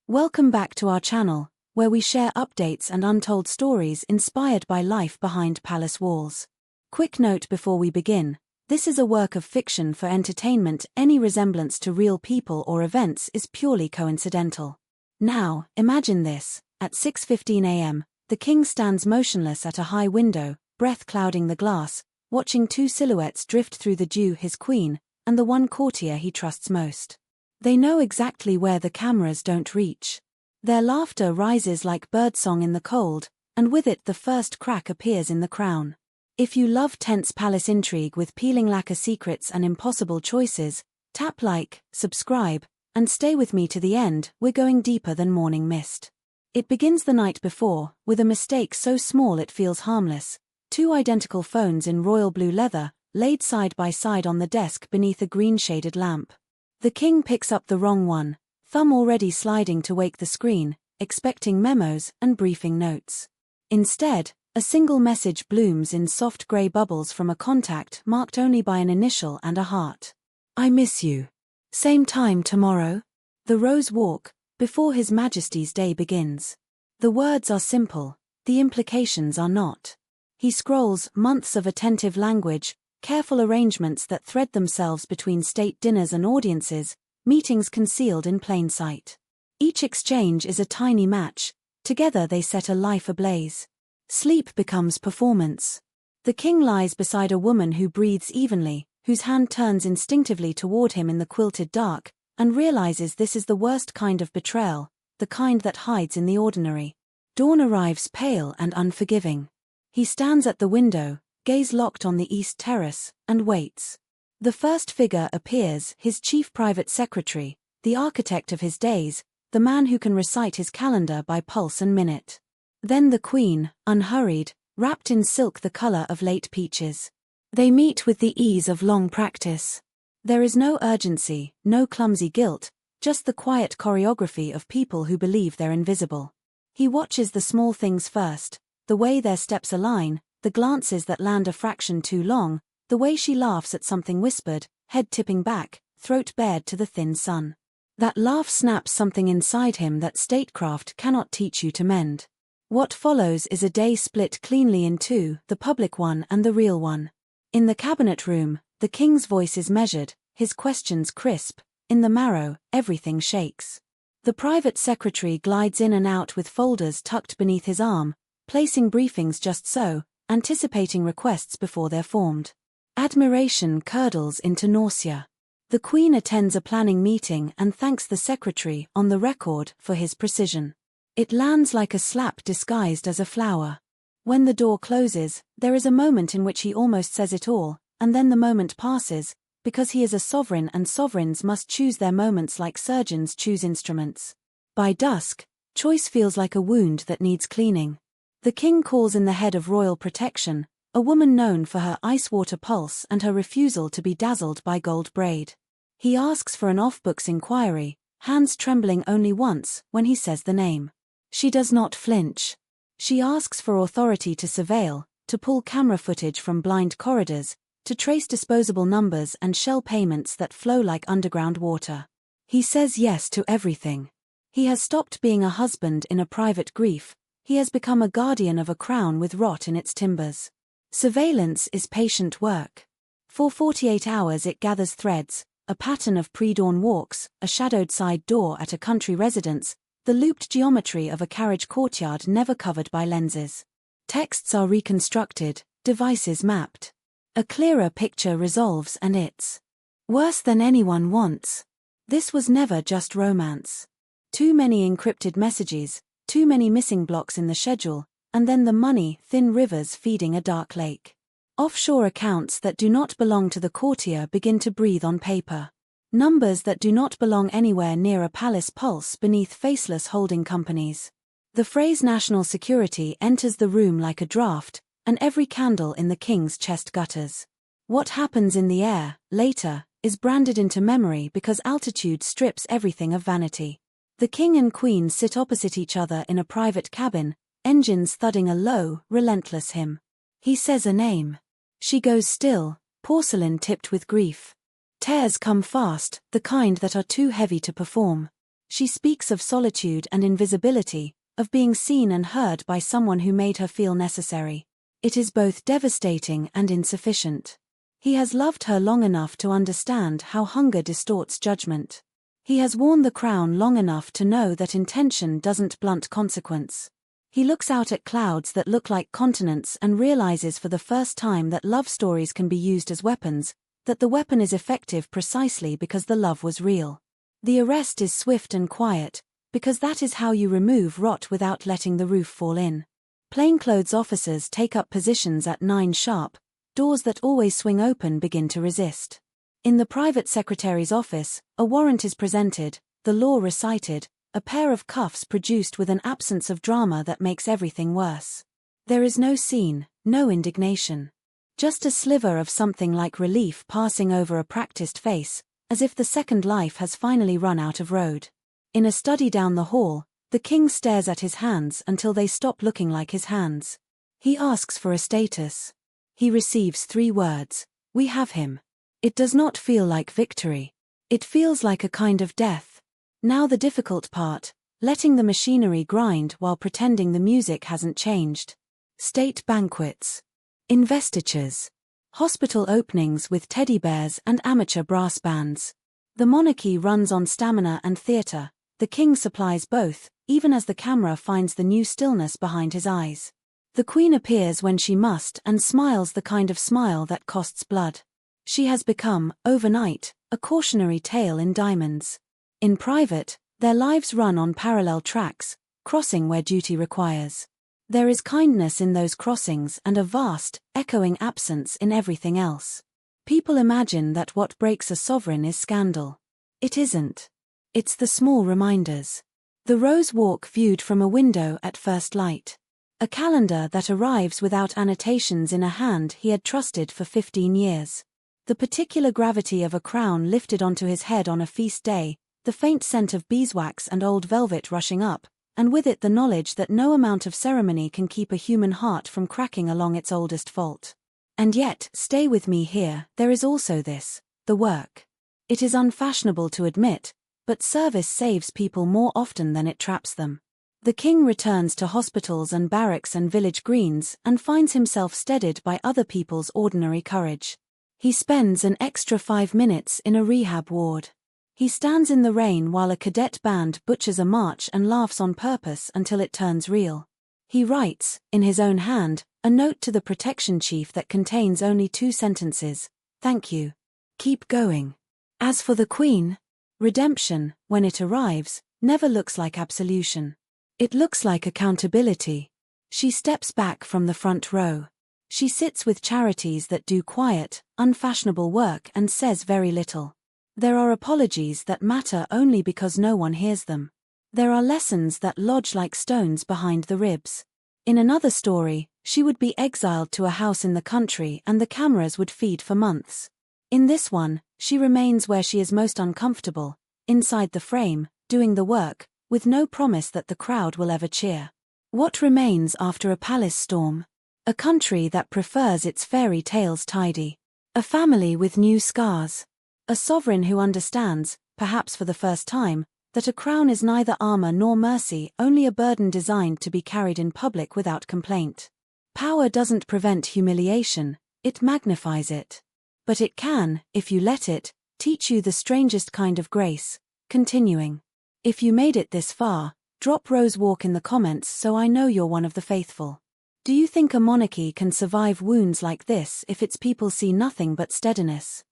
Welcome back to our channel, where we share updates and untold stories inspired by life behind palace walls. Quick note before we begin, this is a work of fiction for entertainment. Any resemblance to real people or events is purely coincidental. Now, imagine this: at 6:15 a.m., the king stands motionless at a high window, breath clouding the glass, watching two silhouettes drift through the dew: his queen, and the one courtier he trusts most. They know exactly where the cameras don't reach. Their laughter rises like birdsong in the cold, and with it the first crack appears in the crown. If you love tense palace intrigue with peeling lacquer secrets and impossible choices, tap like, subscribe, and stay with me to the end. We're going deeper than morning mist. It begins the night before, with a mistake so small it feels harmless. Two identical phones in royal blue leather, laid side by side on the desk beneath a green-shaded lamp. The king picks up the wrong one, thumb already sliding to wake the screen, expecting memos and briefing notes. Instead, a single message blooms in soft grey bubbles from a contact marked only by an initial and a heart. "I miss you. Same time tomorrow." The Rose Walk, before His Majesty's day begins. The words are simple, the implications are not. He scrolls months of attentive language, careful arrangements that thread themselves between state dinners and audiences, meetings concealed in plain sight. Each exchange is a tiny match, together they set a life ablaze. Sleep becomes performance. The king lies beside a woman who breathes evenly, whose hand turns instinctively toward him in the quilted dark, and realizes this is the worst kind of betrayal, the kind that hides in the ordinary. Dawn arrives pale and unforgiving. He stands at the window, gaze locked on the east terrace, and waits. The first figure appears, his chief private secretary, the architect of his days, the man who can recite his calendar by pulse and minute. Then the queen, unhurried, wrapped in silk the color of late peaches. They meet with the ease of long practice. There is no urgency, no clumsy guilt, just the quiet choreography of people who believe they're invisible. He watches the small things first, the way their steps align, the glances that land a fraction too long, the way she laughs at something whispered, head tipping back, throat bared to the thin sun. That laugh snaps something inside him that statecraft cannot teach you to mend. What follows is a day split cleanly in two, the public one and the real one. In the cabinet room, the king's voice is measured, his questions crisp. In the marrow, everything shakes. The private secretary glides in and out with folders tucked beneath his arm, placing briefings just so, anticipating requests before they're formed. Admiration curdles into nausea. The queen attends a planning meeting and thanks the secretary, on the record, for his precision. It lands like a slap disguised as a flower. When the door closes, there is a moment in which he almost says it all, and then the moment passes, because he is a sovereign and sovereigns must choose their moments like surgeons choose instruments. By dusk, choice feels like a wound that needs cleaning. The king calls in the head of royal protection, a woman known for her ice-water pulse and her refusal to be dazzled by gold braid. He asks for an off-books inquiry, hands trembling only once when he says the name. She does not flinch. She asks for authority to surveil, to pull camera footage from blind corridors, to trace disposable numbers and shell payments that flow like underground water. He says yes to everything. He has stopped being a husband in a private grief, he has become a guardian of a crown with rot in its timbers. Surveillance is patient work. For 48 hours it gathers threads, a pattern of pre-dawn walks, a shadowed side door at a country residence, the looped geometry of a carriage courtyard never covered by lenses. Texts are reconstructed, devices mapped. A clearer picture resolves and it's worse than anyone wants. This was never just romance. Too many encrypted messages, too many missing blocks in the schedule, and then the money, thin rivers feeding a dark lake. Offshore accounts that do not belong to the courtier begin to breathe on paper. Numbers that do not belong anywhere near a palace pulse beneath faceless holding companies. The phrase national security enters the room like a draft, and every candle in the king's chest gutters. What happens in the air, later, is branded into memory because altitude strips everything of vanity. The king and queen sit opposite each other in a private cabin, engines thudding a low, relentless hymn. He says a name. She goes still, porcelain tipped with grief. Tears come fast, the kind that are too heavy to perform. She speaks of solitude and invisibility, of being seen and heard by someone who made her feel necessary. It is both devastating and insufficient. He has loved her long enough to understand how hunger distorts judgment. He has worn the crown long enough to know that intention doesn't blunt consequence. He looks out at clouds that look like continents and realizes for the first time that love stories can be used as weapons, that the weapon is effective precisely because the love was real. The arrest is swift and quiet, because that is how you remove rot without letting the roof fall in. Plainclothes officers take up positions at 9 sharp, doors that always swing open begin to resist. In the private secretary's office, a warrant is presented, the law recited, a pair of cuffs produced with an absence of drama that makes everything worse. There is no scene, no indignation. Just a sliver of something like relief passing over a practiced face, as if the second life has finally run out of road. In a study down the hall, the king stares at his hands until they stop looking like his hands. He asks for a status. He receives 3 words: "We have him." It does not feel like victory. It feels like a kind of death. Now the difficult part, letting the machinery grind while pretending the music hasn't changed. State banquets. Investitures. Hospital openings with teddy bears and amateur brass bands. The monarchy runs on stamina and theatre. The king supplies both, even as the camera finds the new stillness behind his eyes. The queen appears when she must and smiles the kind of smile that costs blood. She has become, overnight, a cautionary tale in diamonds. In private, their lives run on parallel tracks, crossing where duty requires. There is kindness in those crossings and a vast, echoing absence in everything else. People imagine that what breaks a sovereign is scandal. It isn't. It's the small reminders. The Rose Walk viewed from a window at first light. A calendar that arrives without annotations in a hand he had trusted for 15 years. The particular gravity of a crown lifted onto his head on a feast day, the faint scent of beeswax and old velvet rushing up, and with it the knowledge that no amount of ceremony can keep a human heart from cracking along its oldest fault. And yet, stay with me here, there is also this, the work. It is unfashionable to admit, but service saves people more often than it traps them. The king returns to hospitals and barracks and village greens and finds himself steadied by other people's ordinary courage. He spends an extra 5 minutes in a rehab ward. He stands in the rain while a cadet band butchers a march and laughs on purpose until it turns real. He writes, in his own hand, a note to the protection chief that contains only 2 sentences: "Thank you. Keep going." As for the queen, redemption, when it arrives, never looks like absolution. It looks like accountability. She steps back from the front row. She sits with charities that do quiet, unfashionable work and says very little. There are apologies that matter only because no one hears them. There are lessons that lodge like stones behind the ribs. In another story, she would be exiled to a house in the country and the cameras would feed for months. In this one, she remains where she is most uncomfortable, inside the frame, doing the work, with no promise that the crowd will ever cheer. What remains after a palace storm? A country that prefers its fairy tales tidy. A family with new scars. A sovereign who understands, perhaps for the first time, that a crown is neither armor nor mercy, only a burden designed to be carried in public without complaint. Power doesn't prevent humiliation, it magnifies it. But it can, if you let it, teach you the strangest kind of grace, continuing. If you made it this far, drop Rose Walk in the comments so I know you're one of the faithful. Do you think a monarchy can survive wounds like this if its people see nothing but steadiness?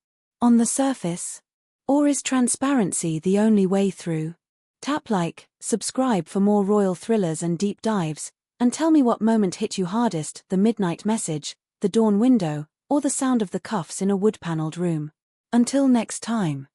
On the surface? Or is transparency the only way through? Tap like, subscribe for more royal thrillers and deep dives, and tell me what moment hit you hardest, the midnight message, the dawn window, or the sound of the cuffs in a wood-paneled room. Until next time.